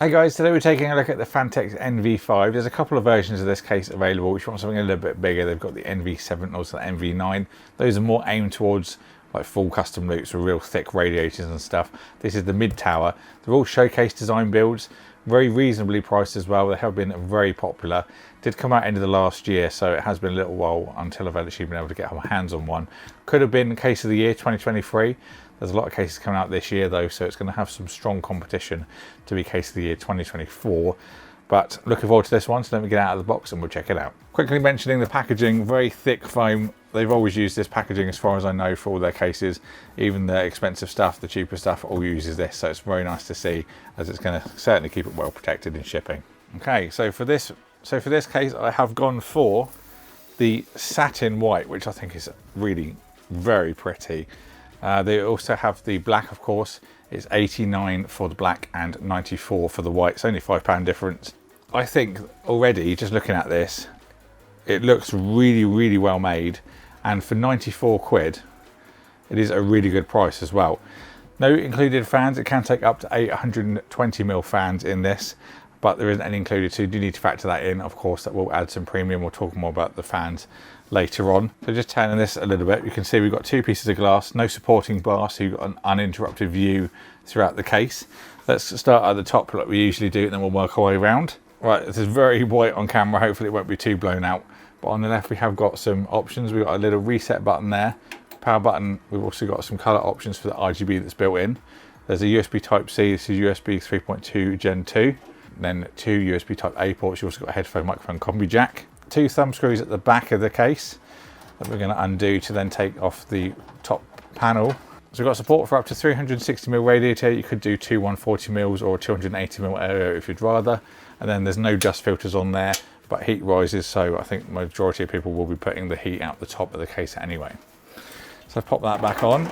Hey guys, today we're taking a look at the Phanteks NV5. There's a couple of versions of this case available. If you want something a little bit bigger, they've got the NV7 and also the NV9. Those are more aimed towards like full custom loops with real thick radiators and stuff. This is the mid tower. They're all showcase design builds, very reasonably priced as well. They have been very popular. Did come out end of the last year, so it has been a little while until I've actually been able to get my hands on one. Could have been case of the year 2023. There's a lot of cases coming out this year though, so it's going to have some strong competition to be case of the year 2024. But looking forward to this one, so let me get out of the box and we'll check it out. Quickly mentioning the packaging, very thick foam. They've always used this packaging as far as I know for all their cases. Even the expensive stuff, the cheaper stuff, all uses this, so it's very nice to see, as it's going to certainly keep it well protected in shipping. Okay, so for this case I have gone for the satin white, which I think is really very pretty. They also have the black, of course. It's 89 for the black and 94 for the white. It's only £5 difference. I think already, just looking at this, it looks really well made. And for 94 quid, it is a really good price as well. No included fans. It can take up to 820mm fans in this, but there isn't any included, so you do need to factor that in. Of course, that will add some premium. We'll talk more about the fans later on. So just turning this a little bit, you can see we've got two pieces of glass, no supporting bar, so you've got an uninterrupted view throughout the case. Let's start at the top like we usually do, and then we'll work our way around. Right, this is very white on camera, hopefully it won't be too blown out. But on the left we have got some options. We've got a little reset button there, power button. We've also got some colour options for the RGB that's built in. There's a USB Type-C, this is USB 3.2 Gen 2. Then two USB Type-A ports. You've also got a headphone, microphone, combi jack. Two thumb screws at the back of the case that we're going to undo to then take off the top panel. So we've got support for up to 360mm radiator. You could do two 140mm or 280mm area if you'd rather. And then there's no dust filters on there, but heat rises, so I think the majority of people will be putting the heat out the top of the case anyway. So pop that back on,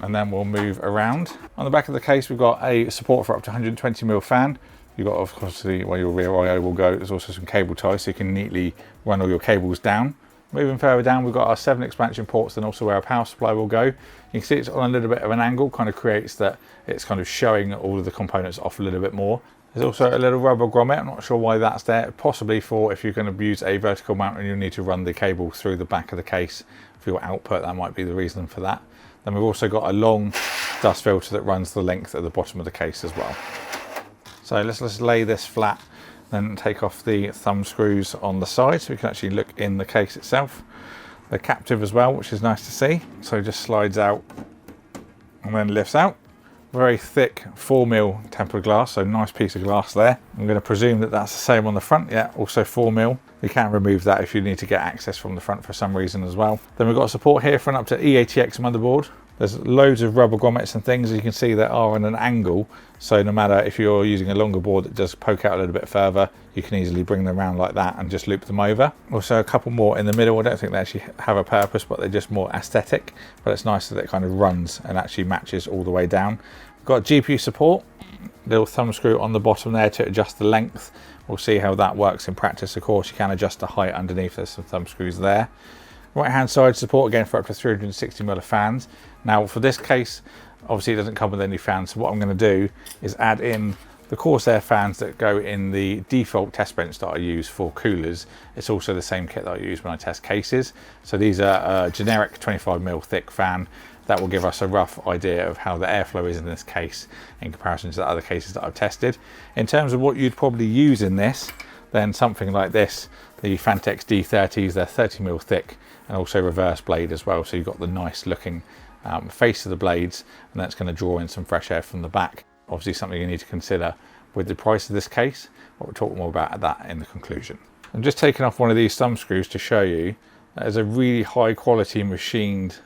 and then we'll move around. On the back of the case we've got a support for up to 120mm fan. You've got, of course, where your rear I/O will go. There's also some cable ties, so you can neatly run all your cables down. Moving further down, we've got our 7 expansion ports, and also where our power supply will go. You can see it's on a little bit of an angle, kind of creates that it's kind of showing all of the components off a little bit more. There's also a little rubber grommet. I'm not sure why that's there. Possibly for if you're going to use a vertical mount and you need to run the cable through the back of the case for your output. That might be the reason for that. Then we've also got a long dust filter that runs the length at the bottom of the case as well. So let's lay this flat, then take off the thumb screws on the side so we can actually look in the case itself. They're captive as well, which is nice to see. So it just slides out and then lifts out. Very thick 4mm tempered glass, so nice piece of glass there. I'm going to presume that that's the same on the front. Yeah, also 4mm. You can remove that if you need to get access from the front for some reason as well. Then we've got support here for an up to E80X motherboard. There's loads of rubber grommets and things, as you can see, that are on an angle, so no matter if you're using a longer board that does poke out a little bit further, you can easily bring them around like that and just loop them over. Also a couple more in the middle. I don't think they actually have a purpose, but they're just more aesthetic, but it's nice that it kind of runs and actually matches all the way down. We've got GPU support, little thumb screw on the bottom there to adjust the length. We'll see how that works in practice. Of course, you can adjust the height underneath. There's some thumb screws there. Right hand side support again for up to 360mm fans. Now for this case, obviously it doesn't come with any fans, so what I'm going to do is add in the Corsair fans that go in the default test bench that I use for coolers. It's also the same kit that I use when I test cases. So these are a generic 25mm thick fan that will give us a rough idea of how the airflow is in this case in comparison to the other cases that I've tested. In terms of what you'd probably use in this, then something like this, the Phanteks D30s, they're 30mm thick and also reverse blade as well, so you've got the nice looking face of the blades, and that's going to draw in some fresh air from the back. Obviously something you need to consider with the price of this case, but we'll talk more about that in the conclusion. I'm just taking off one of these thumb screws to show you that is a really high quality machined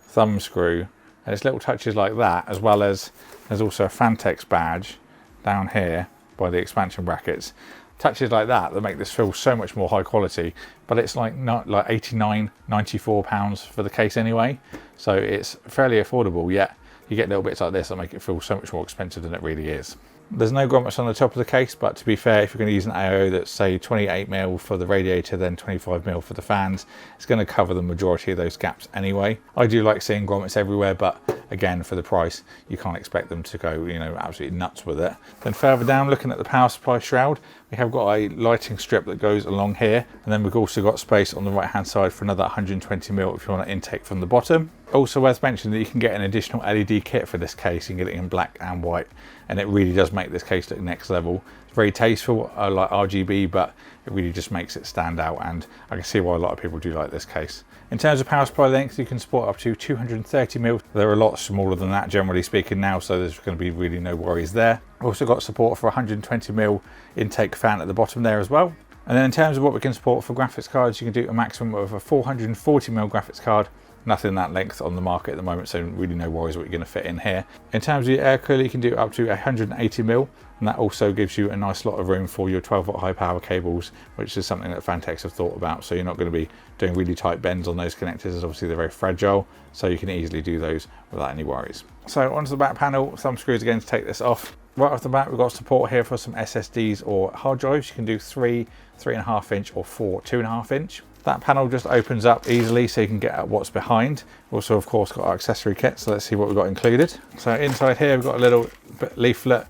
thumb screw, and it's little touches like that, as well as there's also a Phanteks badge down here by the expansion brackets. Touches like that make this feel so much more high quality, but it's like not like 89, 94 pounds for the case anyway, so it's fairly affordable, yet you get little bits like this that make it feel so much more expensive than it really is. There's no grommets on the top of the case, but to be fair, if you're going to use an AO that's say 28mm for the radiator, then 25mm for the fans, it's going to cover the majority of those gaps anyway. I do like seeing grommets everywhere, but again, for the price, you can't expect them to go, you know, absolutely nuts with it. Then further down, looking at the power supply shroud, we have got a lighting strip that goes along here, and then we've also got space on the right hand side for another 120mm if you want to intake from the bottom. Also worth mentioning that you can get an additional LED kit for this case. You can get it in black and white, and it really does make this case look next level. It's very tasteful, like RGB, but it really just makes it stand out, and I can see why a lot of people do like this case. In terms of power supply length, you can support up to 230mm. They're a lot smaller than that, generally speaking now, so there's going to be really no worries there. Also got support for 120mm intake fan at the bottom there as well. And then in terms of what we can support for graphics cards, you can do a maximum of a 440mm graphics card. Nothing that length on the market at the moment, so really no worries what you're going to fit in here. In terms of your air cooler, you can do up to 180mm, and that also gives you a nice lot of room for your 12-volt high power cables, which is something that Phanteks have thought about. So you're not going to be doing really tight bends on those connectors, as obviously they're very fragile, so you can easily do those without any worries. So onto the back panel, thumb screws again to take this off. Right off the bat, we've got support here for some SSDs or hard drives. You can do 3, 3.5 inch or 4, 2.5 inch. That panel just opens up easily so you can get at what's behind. Also, of course, got our accessory kit, so let's see what we've got included. So inside here, we've got a little leaflet,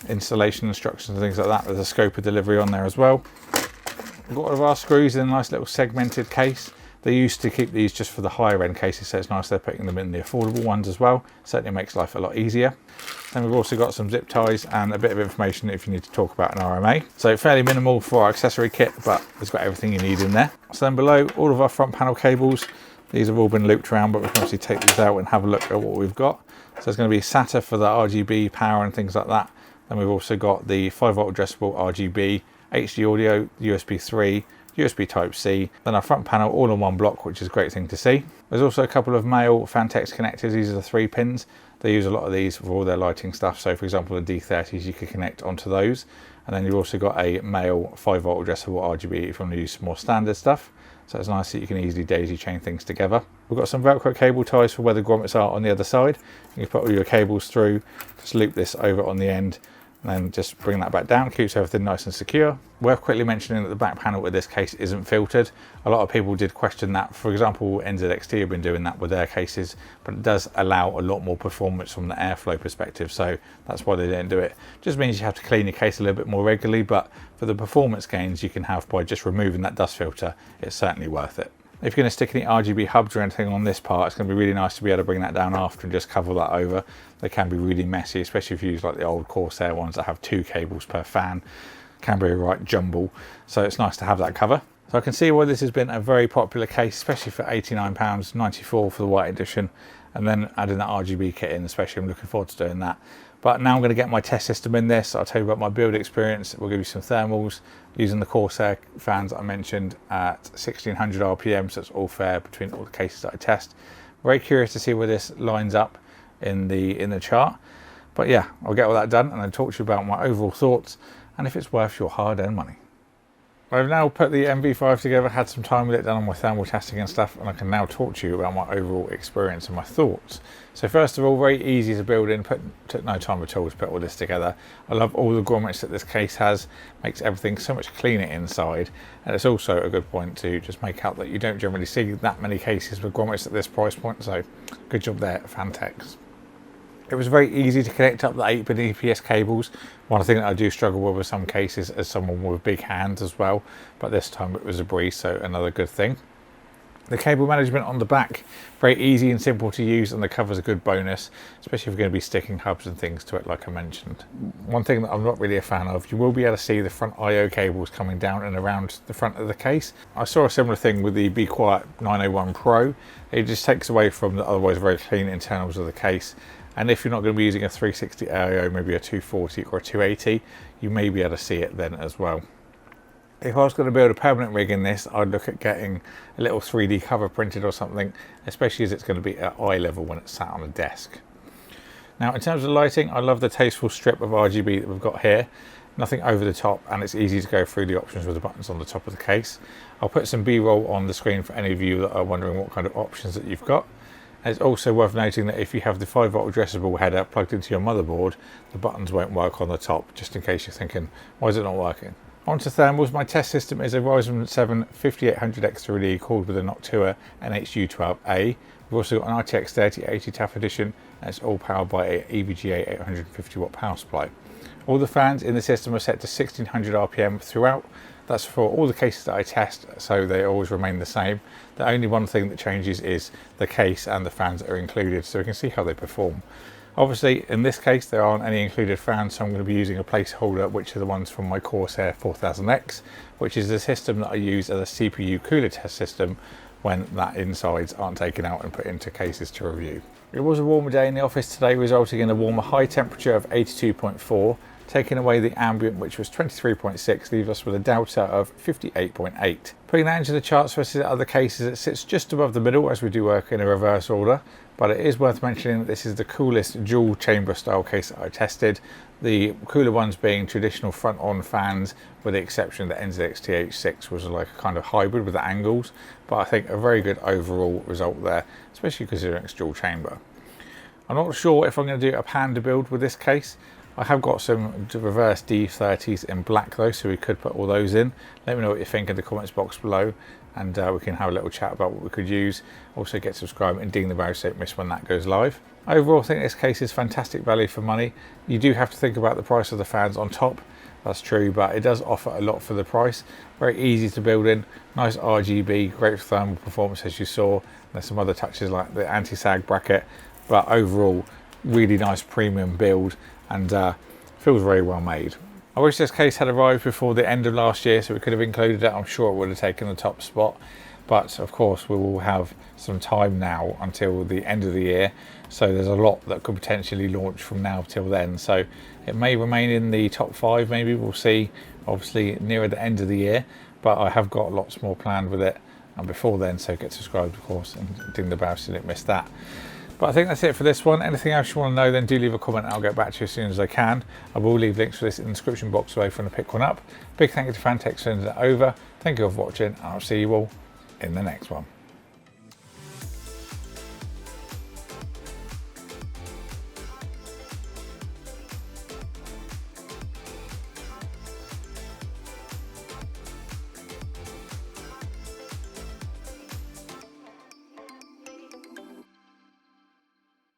installation instructions and things like that. There's a scope of delivery on there as well. We've got all of our screws in a nice little segmented case. They used to keep these just for the higher end cases, so it's nice they're putting them in the affordable ones as well. Certainly makes life a lot easier. Then we've also got some zip ties and a bit of information if you need to talk about an RMA. So fairly minimal for our accessory kit, but it's got everything you need in there. So then below, all of our front panel cables. These have all been looped around, but we can obviously take these out and have a look at what we've got. So there's going to be SATA for the RGB power and things like that. Then we've also got the 5-volt addressable RGB, HD audio, USB 3, USB Type-C, then our front panel all in one block, which is a great thing to see. There's also a couple of male Phanteks connectors. These are the 3 pins. They use a lot of these for all their lighting stuff. So for example, the D30s, you could connect onto those. And then you've also got a male 5-volt addressable RGB if you want to use some more standard stuff. So it's nice that you can easily daisy chain things together. We've got some Velcro cable ties for where the grommets are on the other side. You can put all your cables through, just loop this over on the end, and then just bring that back down, keeps everything nice and secure. Worth quickly mentioning that the back panel with this case isn't filtered. A lot of people did question that. For example, NZXT have been doing that with their cases, but it does allow a lot more performance from the airflow perspective, so that's why they didn't do it. Just means you have to clean your case a little bit more regularly, but for the performance gains you can have by just removing that dust filter, it's certainly worth it. If you're going to stick any RGB hubs or anything on this part, it's going to be really nice to be able to bring that down after and just cover that over. They can be really messy, especially if you use like the old Corsair ones that have 2 cables per fan. Can be a right jumble, so it's nice to have that cover. So I can see why this has been a very popular case, especially for £89, 94 for the white edition, and then adding that RGB kit in, especially I'm looking forward to doing that. But now I'm going to get my test system in this. I'll tell you about my build experience. We'll give you some thermals using the Corsair fans I mentioned at 1600 RPM, so it's all fair between all the cases that I test. Very curious to see where this lines up in the chart. But yeah, I'll get all that done and then talk to you about my overall thoughts and if it's worth your hard-earned money. I've now put the NV5 together, had some time with it, done on my thermal testing and stuff, and I can now talk to you about my overall experience and my thoughts. So first of all, very easy to build in, took no time at all to put all this together. I love all the grommets that this case has, makes everything so much cleaner inside, and it's also a good point to just make out that you don't generally see that many cases with grommets at this price point, so good job there, Phanteks. It was very easy to connect up the 8-pin EPS cables. One thing that I do struggle with some cases as someone with big hands as well, but this time it was a breeze, so another good thing. The cable management on the back, very easy and simple to use, and the cover's a good bonus, especially if you're going to be sticking hubs and things to it like I mentioned. One thing that I'm not really a fan of, you will be able to see the front I/O cables coming down and around the front of the case. I saw a similar thing with the Be Quiet 901 Pro. It just takes away from the otherwise very clean internals of the case. And if you're not going to be using a 360 AIO, maybe a 240 or a 280, you may be able to see it then as well. If I was going to build a permanent rig in this, I'd look at getting a little 3D cover printed or something, especially as it's going to be at eye level when it's sat on a desk. Now, in terms of lighting, I love the tasteful strip of RGB that we've got here. Nothing over the top, and it's easy to go through the options with the buttons on the top of the case. I'll put some B-roll on the screen for any of you that are wondering what kind of options that you've got. And it's also worth noting that if you have the 5-volt addressable header plugged into your motherboard, the buttons won't work on the top, just in case you're thinking, why is it not working? On to thermals. My test system is a Ryzen 7 5800X LED cooled with a Noctua NHU12A. We've also got an RTX 3080 TAF edition, and it's all powered by a EVGA 850 watt power supply. All the fans in the system are set to 1600 RPM throughout. That's for all the cases that I test, so they always remain the same. The only one thing that changes is the case and the fans that are included, so we can see how they perform. Obviously, in this case, there aren't any included fans, so I'm going to be using a placeholder, which are the ones from my Corsair 4000X, which is the system that I use as a CPU cooler test system when that insides aren't taken out and put into cases to review. It was a warmer day in the office today, resulting in a warmer high temperature of 82.4. Taking away the ambient, which was 23.6, leaves us with a delta of 58.8. Putting that into the charts versus other cases, it sits just above the middle as we do work in a reverse order, but it is worth mentioning that this is the coolest dual chamber style case that I tested. The cooler ones being traditional front-on fans, with the exception that NZX TH6 was like a kind of hybrid with the angles, but I think a very good overall result there, especially considering it's dual chamber. I'm not sure if I'm going to do a Panda build with this case. I have got some reverse D30s in black though, so we could put all those in. Let me know what you think in the comments box below, and we can have a little chat about what we could use. Also get subscribed and ding the bell so you don't miss when that goes live. Overall, I think this case is fantastic value for money. You do have to think about the price of the fans on top, that's true, but it does offer a lot for the price. Very easy to build in, nice RGB, great thermal performance as you saw. There's some other touches like the anti-sag bracket, but overall, really nice premium build, and feels very well made. I wish this case had arrived before the end of last year, so we could have included it. I'm sure it would have taken the top spot, but of course we will have some time now until the end of the year, so there's a lot that could potentially launch from now till then, so it may remain in the top 5, maybe, we'll see, obviously nearer the end of the year, but I have got lots more planned with it and before then, so get subscribed of course and ding the bell so you don't miss that. But I think that's it for this one. Anything else you want to know, then do leave a comment and I'll get back to you as soon as I can. I will leave links for this in the description box below if you want to pick one up. Big thank you to Phanteks for sending it over. Thank you all for watching, and I'll see you all in the next one.